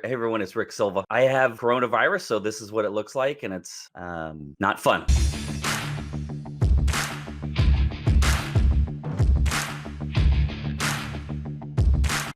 Hey everyone, it's Rick Silva. I have coronavirus, so this is what it looks like, and it's not fun.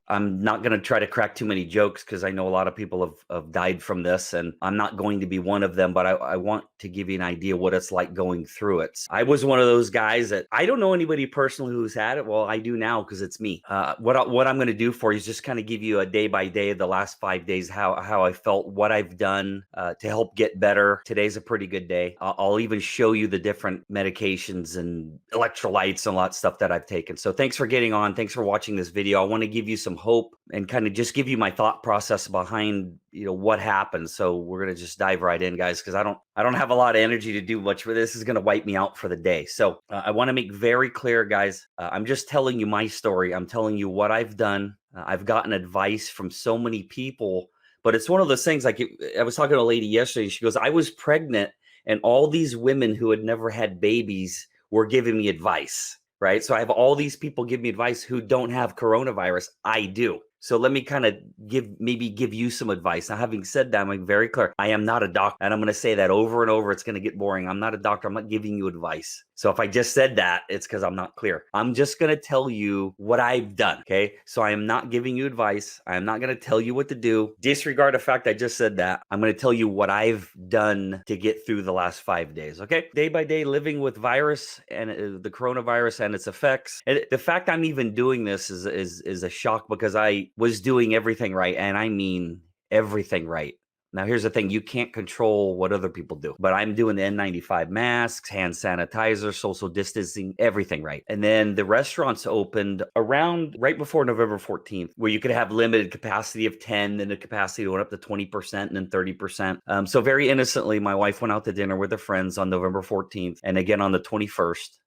I'm not going to try to crack too many jokes because I know a lot of people have died from this, and I'm not going to be one of them, but I want to give you an idea what it's like going through it. I was one of those guys that I don't know anybody personally who's had it. Well, I do now because it's me. What I'm going to do for you is just kind of give you a day by day of the last 5 days, how I felt, what I've done to help get better. Today's a pretty good day. I'll even show you the different medications and electrolytes and a lot of stuff that I've taken. So thanks for getting on. Thanks for watching this video. I want to give you some hope and kind of just give you my thought process behind what happened. So we're gonna just dive right in, guys, because I don't have a lot of energy to do much for this. Is gonna wipe me out for the day. So I want to make very clear, guys. I'm just telling you my story. I'm telling you what I've done. I've gotten advice from so many people, but it's one of those things. Like I was talking to a lady yesterday. She goes, "I was pregnant, and all these women who had never had babies were giving me advice." Right. So I have all these people give me advice who don't have coronavirus. I do. So let me kind of give you some advice. Now, having said that, I'm very clear. I am not a doctor. And I'm going to say that over and over. It's going to get boring. I'm not a doctor. I'm not giving you advice. So if I just said that, it's because I'm not clear. I'm just going to tell you what I've done. Okay. So I am not giving you advice. I am not going to tell you what to do. Disregard the fact I just said that. I'm going to tell you what I've done to get through the last 5 days. Okay. Day by day, living with virus and the coronavirus and its effects. And the fact I'm even doing this is a shock because I was doing everything right. And I mean everything right. Now, here's the thing. You can't control what other people do, but I'm doing the N95 masks, hand sanitizer, social distancing, everything right. And then the restaurants opened around right before November 14th, where you could have limited capacity of 10, then the capacity went up to 20% and then 30%. So very innocently, my wife went out to dinner with her friends on November 14th and again on the 21st.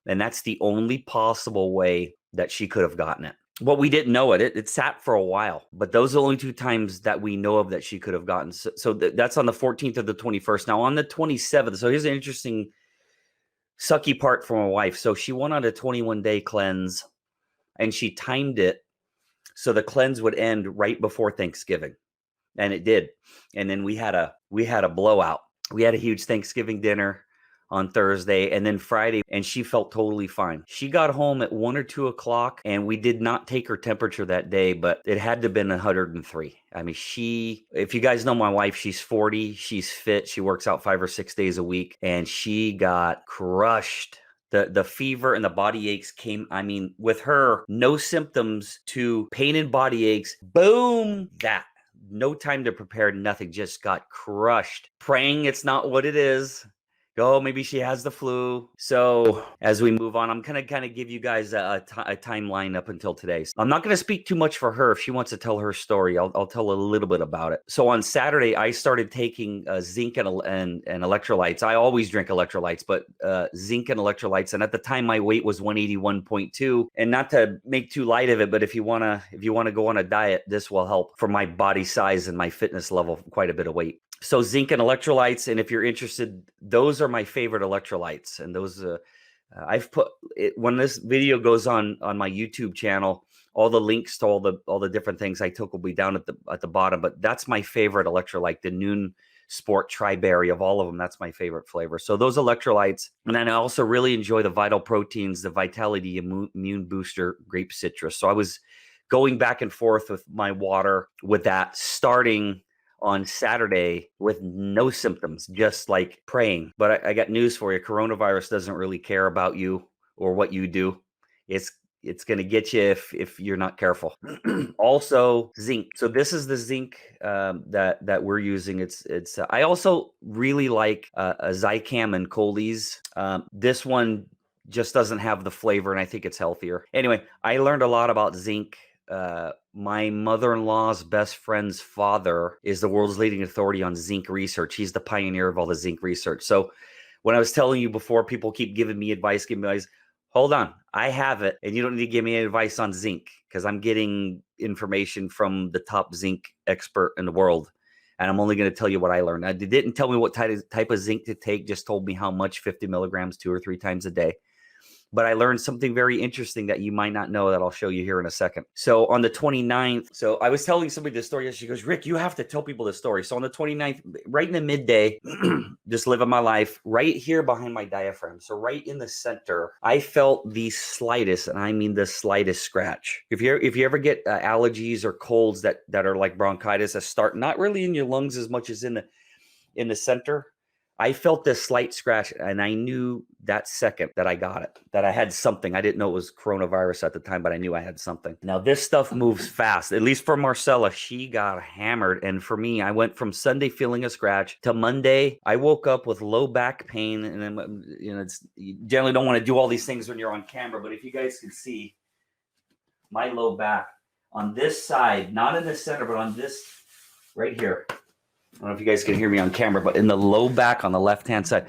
And that's the only possible way that she could have gotten it. Well, we didn't know it. It sat for a while, but those are the only two times that we know of that she could have gotten. So that's on the 14th or the 21st. Now on the 27th, so here's an interesting sucky part for my wife. So she went on a 21-day cleanse and she timed it so the cleanse would end right before Thanksgiving. And it did. And then we had a blowout. We had a huge Thanksgiving dinner on Thursday and then Friday, and she felt totally fine. She got home at 1 or 2 o'clock, and we did not take her temperature that day, but it had to have been 103. I mean, if you guys know my wife, she's 40, she's fit, she works out 5 or 6 days a week, and she got crushed. The fever and the body aches came, I mean, with her, no symptoms to pain and body aches, boom, that. No time to prepare, nothing, just got crushed. Praying it's not what it is. Oh, maybe she has the flu. So as we move on, I'm going to kind of give you guys a timeline up until today. So I'm not going to speak too much for her. If she wants to tell her story, I'll tell a little bit about it. So on Saturday, I started taking zinc and electrolytes. I always drink electrolytes, but zinc and electrolytes. And at the time, my weight was 181.2. And not to make too light of it, but if you want to go on a diet, this will help for my body size and my fitness level, quite a bit of weight. So zinc and electrolytes, and if you're interested, those are my favorite electrolytes. And those I've put it, when this video goes on my YouTube channel, all the links to all the different things I took will be down at the bottom. But that's my favorite electrolyte, the Nuun Sport Tri-Berry. Of all of them, that's my favorite flavor. So those electrolytes, and then I also really enjoy the Vital Proteins, the Vitality Immune Booster Grape Citrus. So I was going back and forth with my water with that, starting on Saturday with no symptoms, just like praying. But I got news for you. Coronavirus doesn't really care about you or what you do. It's going to get you if you're not careful. Also, zinc. So this is the zinc that we're using. It's I also really like Zicam and Colis. This one just doesn't have the flavor, and I think it's healthier. Anyway, I learned a lot about zinc. My mother-in-law's best friend's father is the world's leading authority on zinc research. He's the pioneer of all the zinc research. So when I was telling you before, people keep giving me advice, hold on, I have it, and you don't need to give me any advice on zinc because I'm getting information from the top zinc expert in the world, and I'm only going to tell you what I learned. They didn't tell me what type of zinc to take, just told me how much, 50 milligrams 2 or 3 times a day. but I learned something very interesting that you might not know that I'll show you here in a second. So on the 29th, so I was telling somebody this story. She goes, Rick, you have to tell people this story. So on the 29th, right in the midday, just living my life, right here behind my diaphragm. So right in the center, I felt the slightest, and I mean the slightest scratch. If you ever get allergies or colds that are like bronchitis that start not really in your lungs as much as in the center, I felt this slight scratch, and I knew that second that I got it, that I had something. I didn't know it was coronavirus at the time, but I knew I had something. Now, this stuff moves fast, at least for Marcella. She got hammered. And for me, I went from Sunday feeling a scratch to Monday. I woke up with low back pain. And then, you generally don't want to do all these things when you're on camera. But if you guys can see my low back on this side, not in the center, but on this right here. I don't know if you guys can hear me on camera, but in the low back on the left-hand side,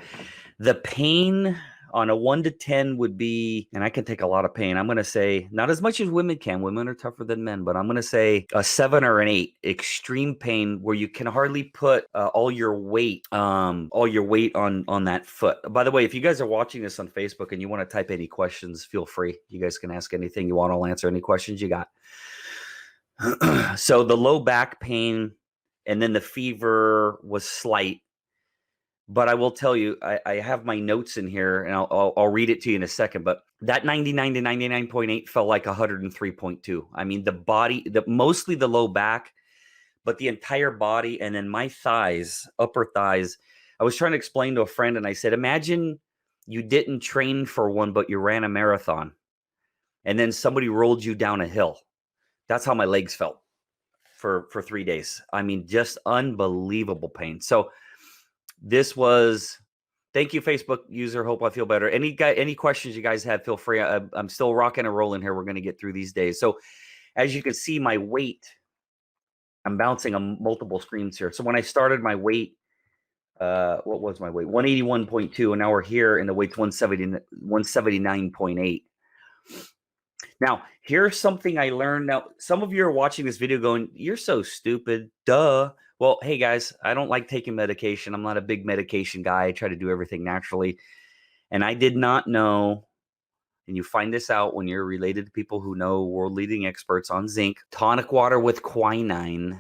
the pain on a 1 to 10 would be, and I can take a lot of pain. I'm going to say not as much as women can. Women are tougher than men, but I'm going to say a 7 or an 8. Extreme pain where you can hardly put all your weight on that foot. By the way, if you guys are watching this on Facebook and you want to type any questions, feel free. You guys can ask anything you want. I'll answer any questions you got. So the low back pain. And then the fever was slight, but I will tell you, I have my notes in here, and I'll read it to you in a second. But that 99 to 99.8 felt like 103.2. I mean, the body, mostly the low back, but the entire body, and then my thighs, upper thighs. I was trying to explain to a friend, and I said, imagine you didn't train for one, but you ran a marathon, and then somebody rolled you down a hill. That's how my legs felt for 3 days. I mean, just unbelievable pain. So this was, thank you, Facebook user. Hope I feel better. Any questions you guys have, feel free. I'm still rocking and rolling here. We're going to get through these days. So as you can see, my weight, I'm bouncing on multiple screens here. So when I started my weight, what was my weight? 181.2. And now we're here in the weight's 179.8. Now, here's something I learned. Now, some of you are watching this video going, you're so stupid. Duh. Well, hey, guys, I don't like taking medication. I'm not a big medication guy. I try to do everything naturally. And I did not know, and you find this out when you're related to people who know world-leading experts on zinc, tonic water with quinine.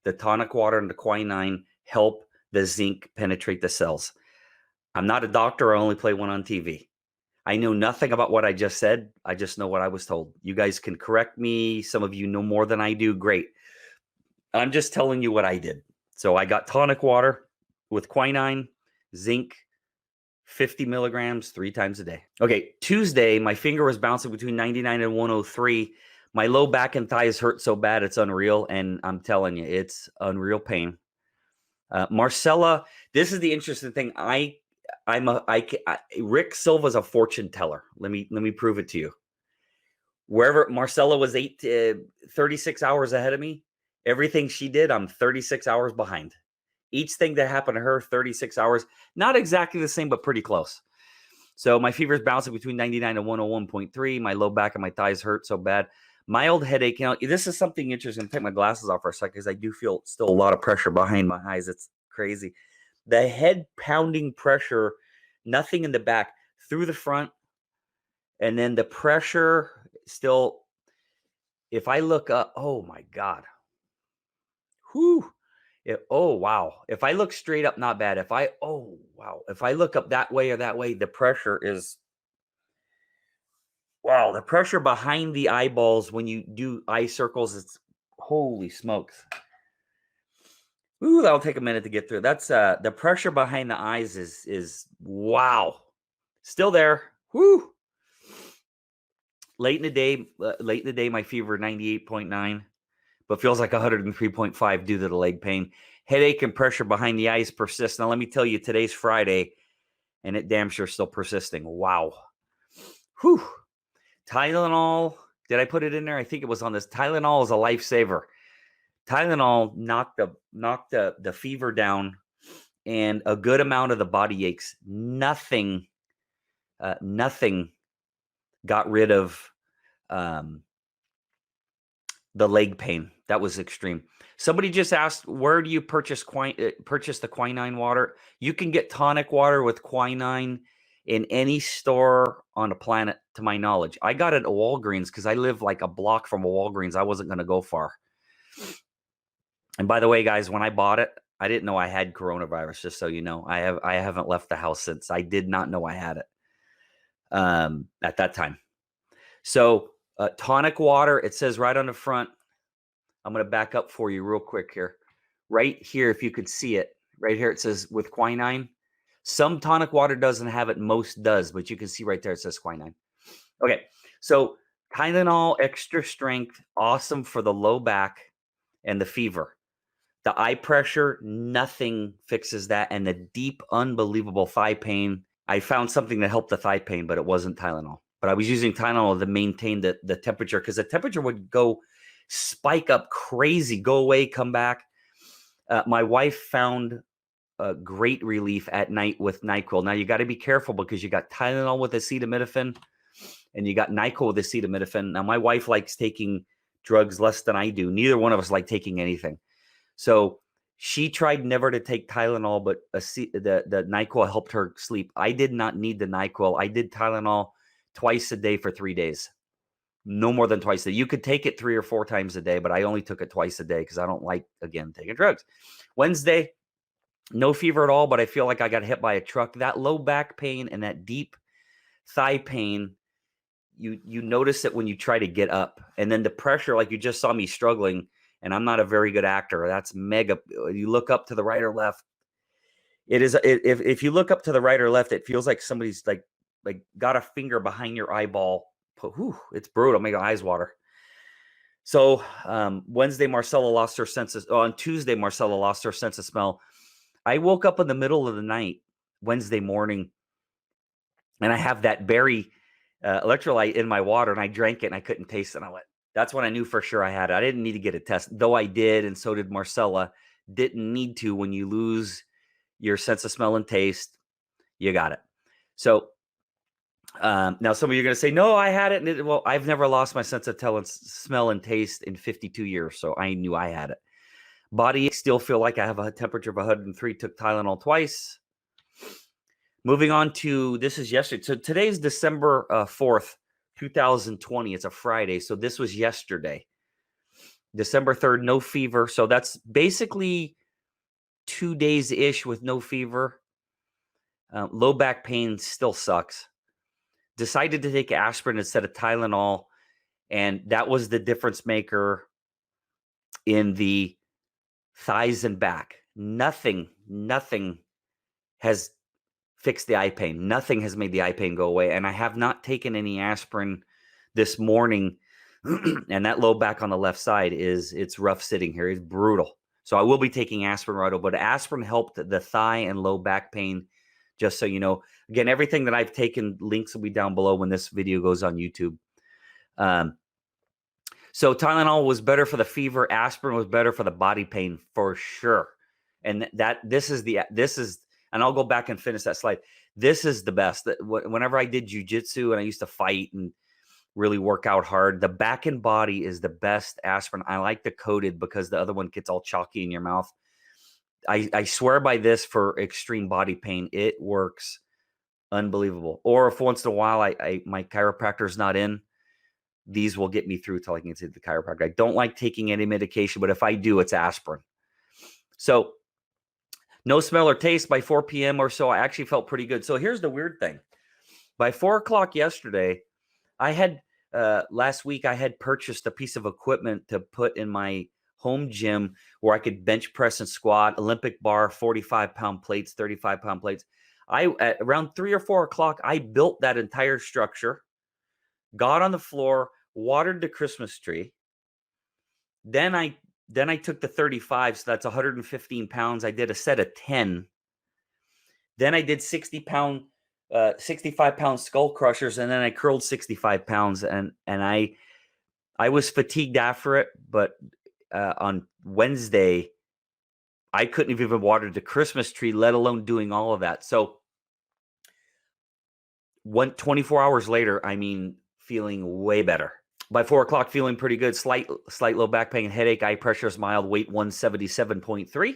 The tonic water and the quinine help the zinc penetrate the cells. I'm not a doctor. I only play one on TV. I know nothing about what I just said. I just know what I was told. You guys can correct me. Some of you know more than I do. Great. I'm just telling you what I did. So I got tonic water with quinine, zinc, 50 milligrams 3 times a day. Okay, Tuesday, my finger was bouncing between 99 and 103. My low back and thighs hurt so bad, it's unreal. And I'm telling you, it's unreal pain. Marcella, this is the interesting thing. Rick Silva's a fortune teller. Let me prove it to you. Wherever Marcella was 36 hours ahead of me, everything she did, I'm 36 hours behind. Each thing that happened to her, 36 hours, not exactly the same, but pretty close. So my fever's bouncing between 99 and 101.3. My low back and my thighs hurt so bad. Mild headache. You know, this is something interesting. I'm take my glasses off for a second because I do feel still a lot of pressure behind my eyes. It's crazy. The head pounding pressure, nothing in the back, through the front. And then the pressure still, if I look up, oh my God. Whew. Oh, wow. If I look straight up, not bad. If I look up that way or that way, the pressure is, wow. The pressure behind the eyeballs when you do eye circles, it's holy smokes. Ooh, that'll take a minute to get through. That's the pressure behind the eyes is wow. Still there. Whoo. Late in the day, my fever 98.9, but feels like 103.5 due to the leg pain. Headache and pressure behind the eyes persist. Now, let me tell you, today's Friday, and it damn sure still persisting. Wow. Whew. Tylenol. Did I put it in there? I think it was on this. Tylenol is a lifesaver. Tylenol knocked the fever down and a good amount of the body aches. Nothing got rid of the leg pain. That was extreme. Somebody just asked, where do you purchase the quinine water? You can get tonic water with quinine in any store on the planet, to my knowledge. I got it at Walgreens because I live like a block from a Walgreens. I wasn't going to go far. And by the way, guys, when I bought it, I didn't know I had coronavirus, just so you know. I haven't left the house since. I did not know I had it at that time. So tonic water, it says right on the front. I'm going to back up for you real quick here. Right here, if you could see it, right here it says with quinine. Some tonic water doesn't have it, most does, but you can see right there it says quinine. Okay, so Tylenol extra strength, awesome for the low back and the fever. The eye pressure, nothing fixes that. And the deep, unbelievable thigh pain. I found something that helped the thigh pain, but it wasn't Tylenol. But I was using Tylenol to maintain the temperature because the temperature would go spike up crazy, go away, come back. My wife found a great relief at night with NyQuil. Now, you got to be careful because you got Tylenol with acetaminophen and you got NyQuil with acetaminophen. Now, my wife likes taking drugs less than I do. Neither one of us like taking anything. So she tried never to take Tylenol, but the NyQuil helped her sleep. I did not need the NyQuil. I did Tylenol twice a day for 3 days. No more than twice a day. You could take it 3 or 4 times a day, but I only took it twice a day because I don't like, again, taking drugs. Wednesday, no fever at all, but I feel like I got hit by a truck. That low back pain and that deep thigh pain, you notice it when you try to get up. And then the pressure, like you just saw me struggling, and I'm not a very good actor. That's mega. You look up to the right or left. If you look up to the right or left, it feels like somebody's like got a finger behind your eyeball. Whew, it's brutal. Make my eyes water. So Wednesday, Marcella lost her sense of. On Tuesday, Marcella lost her sense of smell. I woke up in the middle of the night, Wednesday morning, and I have that berry electrolyte in my water, and I drank it, and I couldn't taste it. And I went, that's when I knew for sure I had it. I didn't need to get a test, though I did, and so did Marcella. Didn't need to. When you lose your sense of smell and taste, you got it. So now some of you are going to say, no, I had it. Well, I've never lost my sense of smell and taste in 52 years, so I knew I had it. Body still feel like I have a temperature of 103. Took Tylenol twice. Moving on to, this is yesterday. So today's December 4th, 2020. It's a Friday. So this was yesterday. December 3rd, no fever. So that's basically 2 days-ish with no fever. Low back pain still sucks. Decided to take aspirin instead of Tylenol. And that was the difference maker in the thighs and back. Nothing has fixed the eye pain. Nothing has made the eye pain go away. And I have not taken any aspirin this morning. And that low back on the left side it's rough sitting here. It's brutal. So I will be taking aspirin right away. But aspirin helped the thigh and low back pain, just so you know. Again, everything that I've taken, links will be down below when this video goes on YouTube. So Tylenol was better for the fever. Aspirin was better for the body pain for sure. And this is, and I'll go back and finish that slide. This is the best. Whenever I did jujitsu and I used to fight and really work out hard, the back and body is the best aspirin. I like the coated because the other one gets all chalky in your mouth. I swear by this for extreme body pain. It works unbelievable. Or if once in a while my chiropractor's not in, these will get me through till I can get to the chiropractor. I don't like taking any medication, but if I do, it's aspirin. So no smell or taste by 4 p.m. or so. I actually felt pretty good. So here's the weird thing. By 4 o'clock yesterday, I had last week I had purchased a piece of equipment to put in my home gym where I could bench press and squat, Olympic bar, 45-pound plates, 35-pound plates. At around 3 or 4 o'clock, I built that entire structure, got on the floor, watered the Christmas tree. Then I took the 35, so that's 115 pounds. I did a set of 10. Then I did 65-pound skull crushers, and then I curled 65 pounds. And I was fatigued after it, but on Wednesday, I couldn't have even watered the Christmas tree, let alone doing all of that. So 24 hours later, feeling way better. By 4 o'clock, feeling pretty good. Slight low back pain, headache, eye pressure is mild, weight 177.3.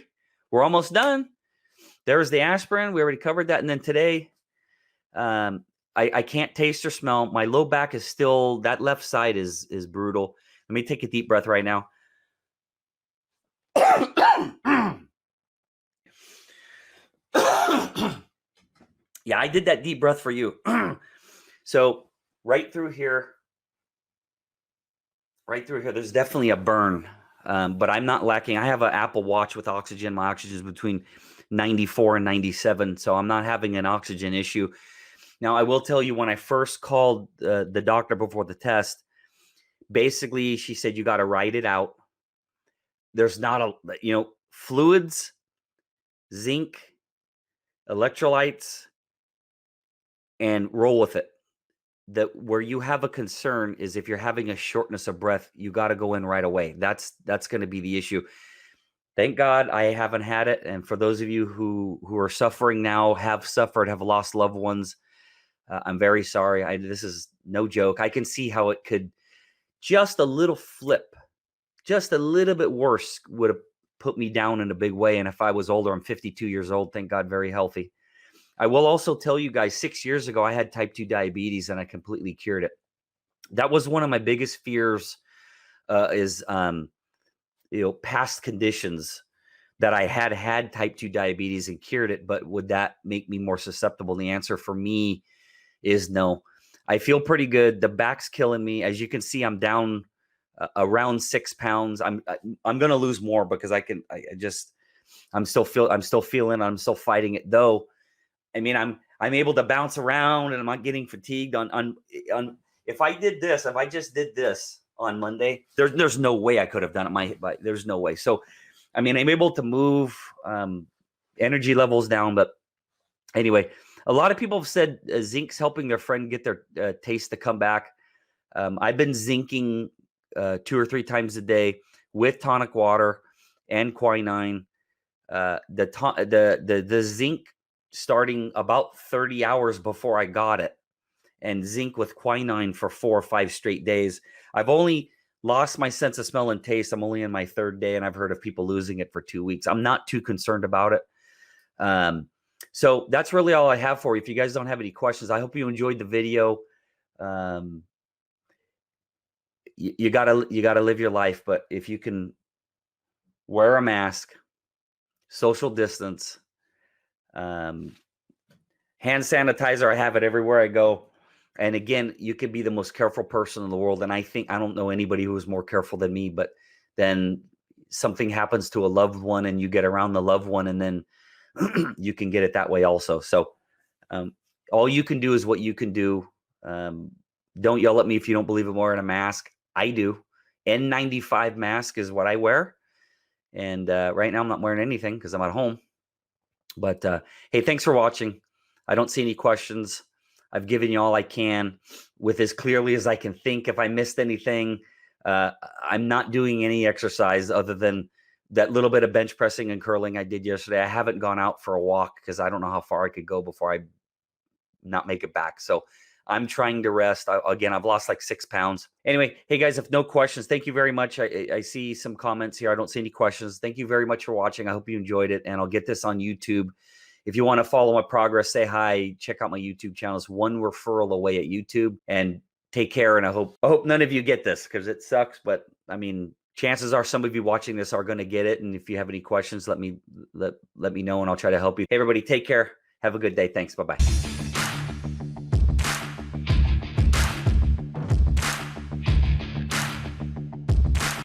We're almost done. There's the aspirin. We already covered that. And then today, I can't taste or smell. My low back is still, that left side is brutal. Let me take a deep breath right now. Yeah, I did that deep breath for you. So right through here, there's definitely a burn, but I'm not lacking. I have an Apple Watch with oxygen. My oxygen is between 94 and 97, so I'm not having an oxygen issue. Now, I will tell you, when I first called the doctor before the test, basically she said, you got to write it out. There's not a, fluids, zinc, electrolytes, and roll with it. That where you have a concern is if you're having a shortness of breath, you got to go in right away. That's going to be the issue. Thank God I haven't had it. And for those of you who are suffering now, have suffered, have lost loved ones, I'm very sorry. This is no joke. I can see how it could, just a little flip, just a little bit worse would have put me down in a big way. And if I was older, I'm 52 years old, thank God, very healthy. I will also tell you guys, 6 years ago, I had type 2 diabetes and I completely cured it. That was one of my biggest fears, is past conditions, that I had type 2 diabetes and cured it, but would that make me more susceptible? The answer for me is no. I feel pretty good. The back's killing me. As you can see, I'm down around 6 pounds. I'm going to lose more because I'm still feeling, I'm still fighting it though. I mean, I'm able to bounce around and I'm not getting fatigued on if I just did this on Monday, there's no way I could have done it. There's no way. So, I mean, I'm able to move, energy levels down, but anyway, a lot of people have said zinc's helping their friend get their taste to come back. I've been zinking 2 or 3 times a day with tonic water and quinine. The zinc starting about 30 hours before I got it, and zinc with quinine for 4 or 5 straight days. I've only lost my sense of smell and taste. I'm only in my 3rd day, and I've heard of people losing it for 2 weeks. I'm not too concerned about it. So that's really all I have for you. If you guys don't have any questions, I hope you enjoyed the video. You gotta live your life, but if you can wear a mask, social distance, hand sanitizer, I have it everywhere I go. And again, you could be the most careful person in the world. And I don't know anybody who is more careful than me, but then something happens to a loved one and you get around the loved one, and then you can get it that way also. So all you can do is what you can do. Don't yell at me if you don't believe I'm wearing a mask. I do. N95 mask is what I wear. And right now I'm not wearing anything because I'm at home. But hey, thanks for watching. I don't see any questions. I've given you all I can with as clearly as I can think. If I missed anything, I'm not doing any exercise other than that little bit of bench pressing and curling I did yesterday. I haven't gone out for a walk because I don't know how far I could go before I not make it back. So I'm trying to rest. Again, I've lost like 6 pounds. Anyway, hey guys, if no questions, thank you very much. I see some comments here. I don't see any questions. Thank you very much for watching. I hope you enjoyed it, and I'll get this on YouTube. If you want to follow my progress, say hi, check out my YouTube channel. It's one referral away at YouTube, and take care. And I hope none of you get this because it sucks. But I mean, chances are some of you watching this are going to get it. And if you have any questions, let me know and I'll try to help you. Hey, everybody, take care. Have a good day. Thanks. Bye-bye.